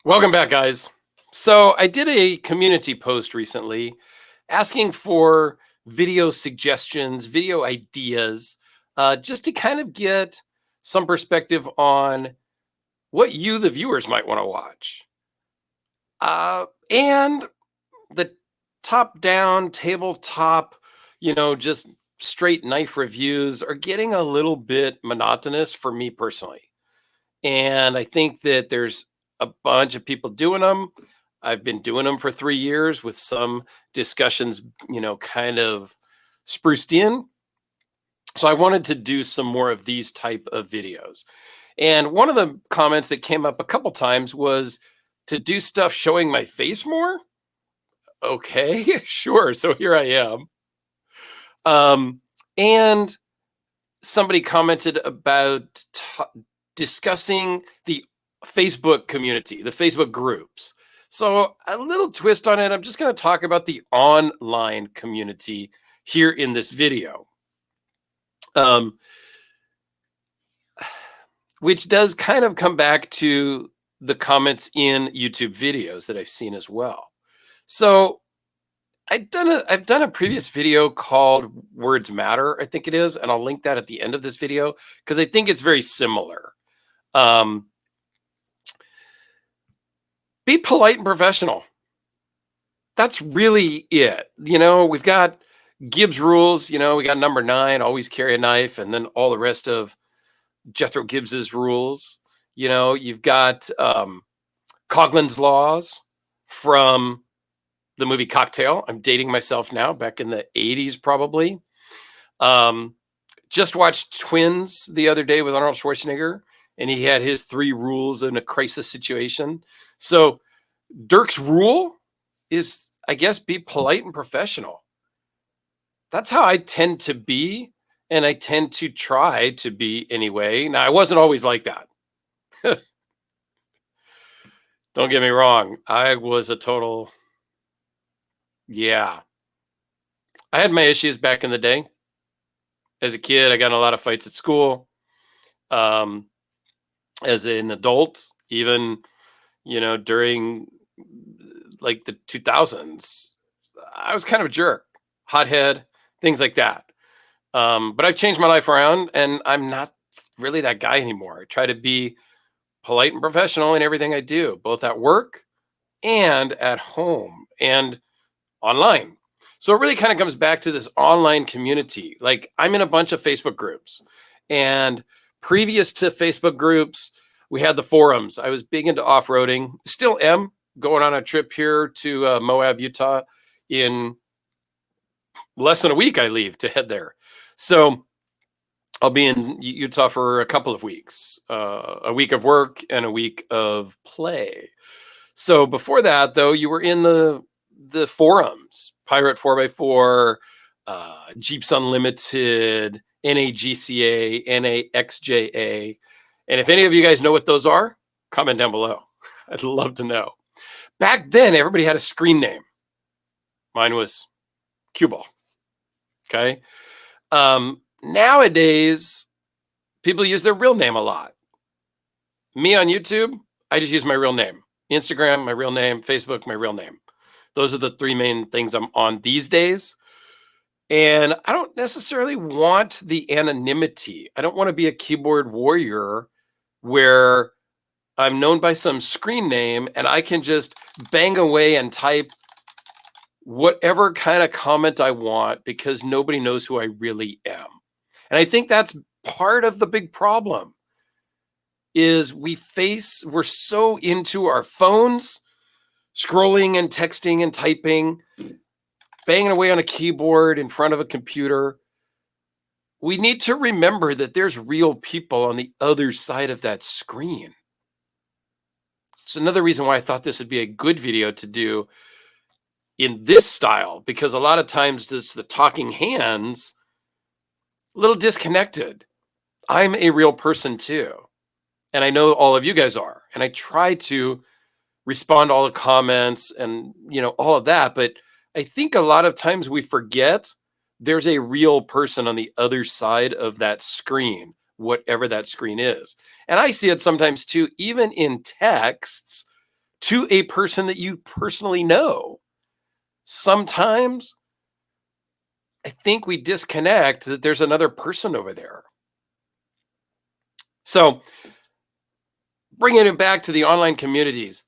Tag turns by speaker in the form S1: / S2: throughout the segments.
S1: Welcome back, guys. So, I did a community post recently asking for video suggestions, video ideas, just to kind of get some perspective on what you, the viewers, might want to watch. And the top down, tabletop, just straight knife reviews are getting a little bit monotonous for me personally. And I think that there's a bunch of people doing them. I've been doing them for 3 years with some discussions, kind of spruced in. So I wanted to do some more of these type of videos. And one of the comments that came up a couple times was to do stuff showing my face more. Okay, sure. So here I am. Um, and somebody commented about discussing the Facebook community, the Facebook groups. So, a little twist on it. I'm just going to talk about the online community here in this video, um, which does kind of come back to the comments in YouTube videos that I've seen as well. So, I've done a previous video called Words Matter, I think it is, and I'll link that at the end of this video because I think it's very similar. Be polite and professional. That's really it. We've got Gibbs rules. We got number 9, always carry a knife, and then all the rest of Jethro Gibbs's rules. You've got Coughlin's laws from the movie Cocktail. I'm dating myself now, back in the 80s probably. Just watched Twins the other day with Arnold Schwarzenegger, and he had his 3 rules in a crisis situation. So Dirks Rule is, I guess, be polite and professional. That's how I tend to be, and I tend to try to be anyway. Now, I wasn't always like that. Don't get me wrong. I was a total, yeah. I had my issues back in the day. As a kid, I got in a lot of fights at school. As an adult, even, during like the 2000s, I was kind of a jerk, hothead, things like that. But I've changed my life around, and I'm not really that guy anymore. I try to be polite and professional in everything I do, both at work and at home and online. So it really kind of comes back to this online community. Like, I'm in a bunch of Facebook groups, and previous to Facebook groups, we had the forums. I was big into off-roading, still am, going on a trip here to Moab, Utah in less than a week. I leave to head there. So I'll be in Utah for a couple of weeks, a week of work and a week of play. So before that, though, you were in the forums, Pirate 4x4, Jeeps Unlimited, NAGCA, NAXJA. And if any of you guys know what those are, comment down below. I'd love to know. Back then, everybody had a screen name. Mine was Cue Ball. Okay. Nowadays, people use their real name a lot. Me on YouTube, I just use my real name. Instagram, my real name. Facebook, my real name. Those are the 3 main things I'm on these days. And I don't necessarily want the anonymity. I don't want to be a keyboard warrior where I'm known by some screen name and I can just bang away and type whatever kind of comment I want because nobody knows who I really am. And I think that's part of the big problem is we're so into our phones, scrolling and texting and typing, banging away on a keyboard in front of a computer. We need to remember that there's real people on the other side of that screen. It's another reason why I thought this would be a good video to do in this style, because a lot of times it's the talking hands, a little disconnected. I'm a real person too. And I know all of you guys are. And I try to respond to all the comments and, all of that. But I think a lot of times we forget there's a real person on the other side of that screen, whatever that screen is. And I see it sometimes too, even in texts. to a person that you personally know. Sometimes I think we disconnect that there's another person over there. So bringing it back to the online communities,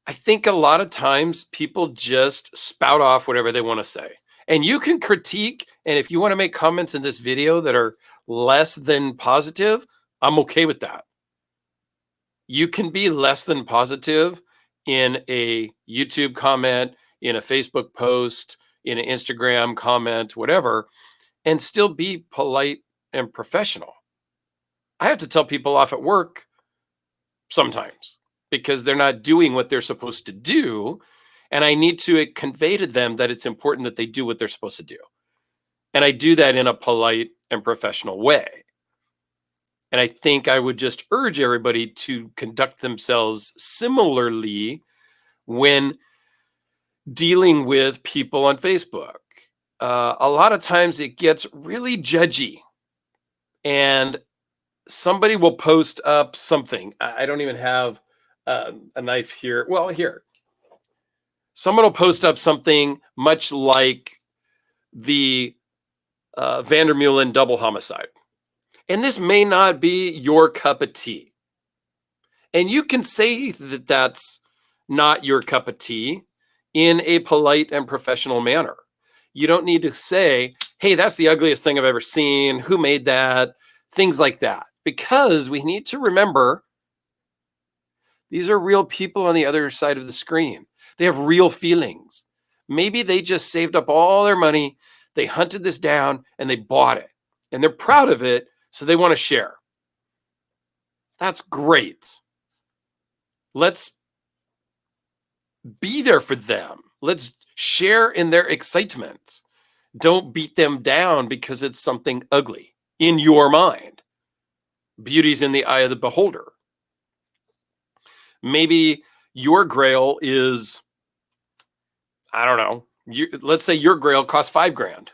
S1: I think a lot of times people just spout off whatever they want to say. And you can critique, and if you want to make comments in this video that are less than positive, I'm okay with that. You can be less than positive in a YouTube comment, in a Facebook post, in an Instagram comment, whatever, and still be polite and professional. I have to tell people off at work sometimes because they're not doing what they're supposed to do. And I need to convey to them that it's important that they do what they're supposed to do. And I do that in a polite and professional way. And I think I would just urge everybody to conduct themselves similarly when dealing with people on Facebook. A lot of times it gets really judgy, and somebody will post up something. I don't even have a knife here. Well, here. Someone will post up something much like the Vandermeulen double homicide. And this may not be your cup of tea. And you can say that that's not your cup of tea in a polite and professional manner. You don't need to say, hey, that's the ugliest thing I've ever seen. Who made that? Things like that. Because we need to remember these are real people on the other side of the screen. They have real feelings. Maybe they just saved up all their money. They hunted this down and they bought it. And they're proud of it, so they want to share. That's great. Let's be there for them. Let's share in their excitement. Don't beat them down because it's something ugly in your mind. Beauty's in the eye of the beholder. Maybe your grail is, I don't know, let's say your grail costs $5,000.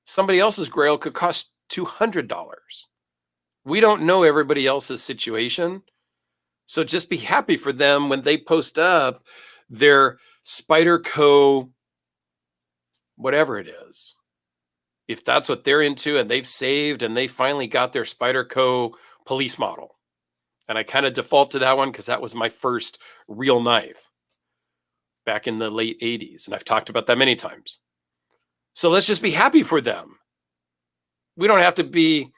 S1: Somebody else's grail could cost $200. We don't know everybody else's situation. So just be happy for them when they post up their Spyderco, whatever it is. If that's what they're into and they've saved and they finally got their Spyderco police model. And I kind of default to that one because that was my first real knife back in the late 80s. And I've talked about that many times. So let's just be happy for them. We don't have to be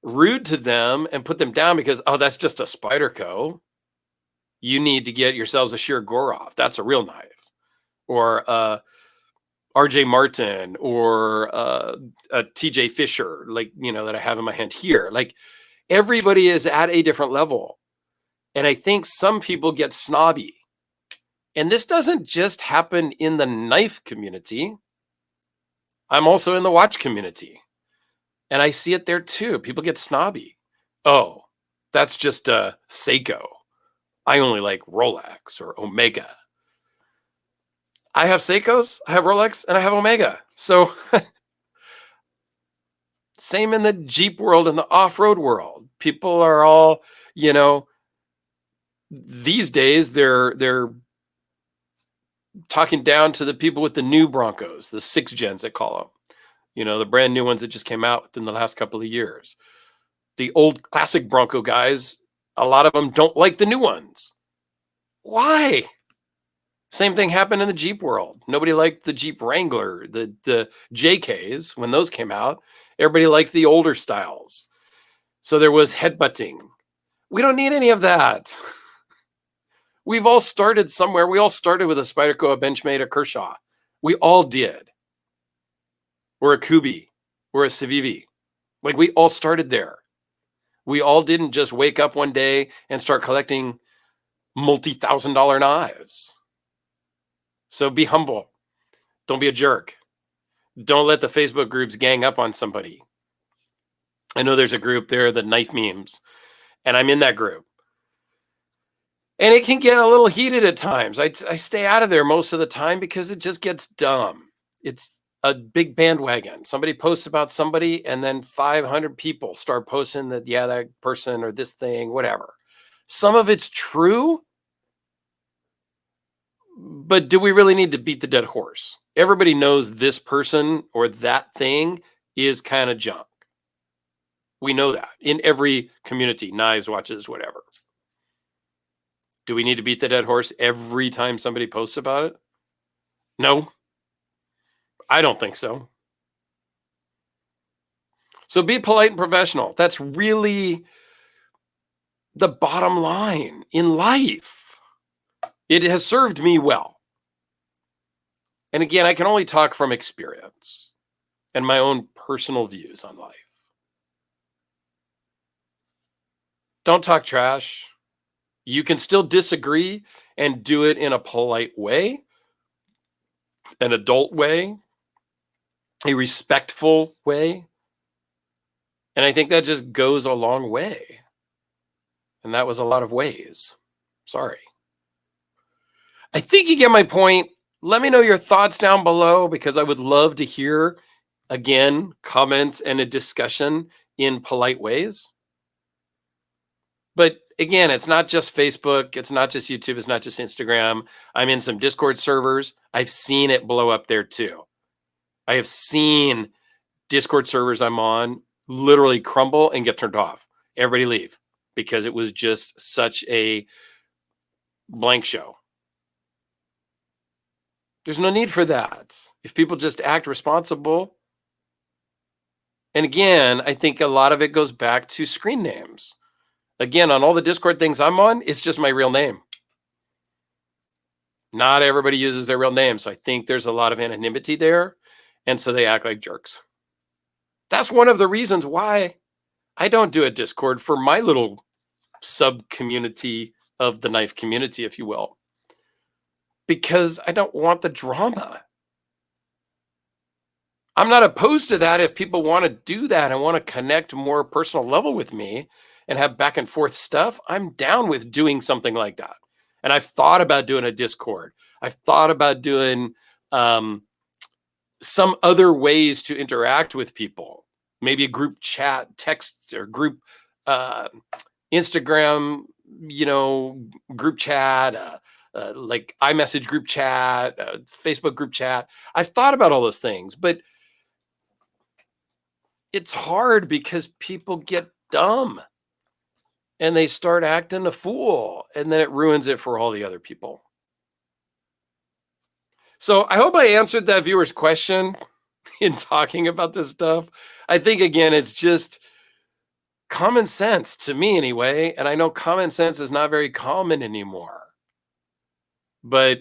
S1: rude to them and put them down because, oh, that's just a Spyderco. You need to get yourselves a sheer Gorov. That's a real knife. Or RJ Martin or a TJ Fisher, like, that I have in my hand here. Like, everybody is at a different level. And I think some people get snobby. And this doesn't just happen in the knife community. I'm also in the watch community. And I see it there too. People get snobby. Oh, that's just a Seiko. I only like Rolex or Omega. I have Seikos, I have Rolex, and I have Omega. So same in the Jeep world and the off-road world. People are all, these days they're talking down to the people with the new Broncos, the 6 gens they call them. The brand new ones that just came out within the last couple of years. The old classic Bronco guys, a lot of them don't like the new ones. Why? Same thing happened in the Jeep world. Nobody liked the Jeep Wrangler, the JKs when those came out. Everybody liked the older styles. So there was headbutting. We don't need any of that. We've all started somewhere. We all started with a Spyderco, a Benchmade, a Kershaw. We all did. Or a Kubi, or a Civivi. Like, we all started there. We all didn't just wake up one day and start collecting multi-$1,000 knives. So be humble. Don't be a jerk. Don't let the Facebook groups gang up on somebody. I know there's a group there, the knife memes, and I'm in that group. And it can get a little heated at times. I stay out of there most of the time because it just gets dumb. It's a big bandwagon. Somebody posts about somebody and then 500 people start posting that, yeah, that person or this thing, whatever. Some of it's true, But do we really need to beat the dead horse? Everybody knows this person or that thing is kind of junk. We know that in every community, knives, watches, whatever. Do we need to beat the dead horse every time somebody posts about it? No, I don't think so. So be polite and professional. That's really the bottom line in life. It has served me well. And again, I can only talk from experience and my own personal views on life. Don't talk trash. You can still disagree and do it in a polite way, an adult way, a respectful way. And I think that just goes a long way. And that was a lot of ways. Sorry. I think you get my point. Let me know your thoughts down below because I would love to hear, again, comments and a discussion in polite ways. But again, it's not just Facebook. It's not just YouTube. It's not just Instagram. I'm in some Discord servers. I've seen it blow up there too. I have seen Discord servers I'm on literally crumble and get turned off. Everybody leave because it was just such a blank show. There's no need for that. If people just act responsible. And again, I think a lot of it goes back to screen names. Again, on all the Discord things I'm on, it's just my real name. Not everybody uses their real name. So I think there's a lot of anonymity there. And so they act like jerks. That's one of the reasons why I don't do a Discord for my little sub community of the knife community, if you will, because I don't want the drama. I'm not opposed to that if people want to do that and want to connect more personal level with me and have back and forth stuff. I'm down with doing something like that. And I've thought about doing a Discord. I've thought about doing some other ways to interact with people. Maybe a group chat, text, or group Instagram, group chat, like iMessage group chat, Facebook group chat. I've thought about all those things, but it's hard because people get dumb and they start acting a fool, and then it ruins it for all the other people. So I hope I answered that viewer's question in talking about this stuff. I think, again, it's just common sense to me anyway. And I know common sense is not very common anymore. But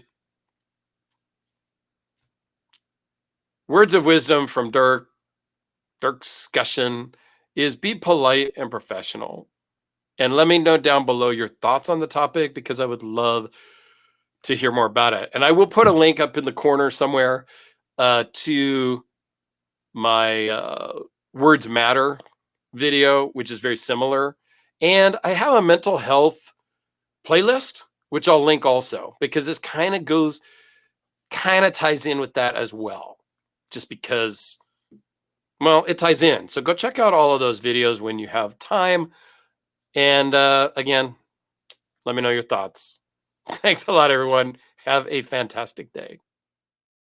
S1: words of wisdom from Dirkscussion is be polite and professional. And let me know down below your thoughts on the topic because I would love to hear more about it. And I will put a link up in the corner somewhere to my Words Matter video, which is very similar. And I have a mental health playlist, which I'll link also, because this kind of ties in with that as well, just because, well, it ties in. So go check out all of those videos when you have time. And again, let me know your thoughts. Thanks a lot, everyone. Have a fantastic day.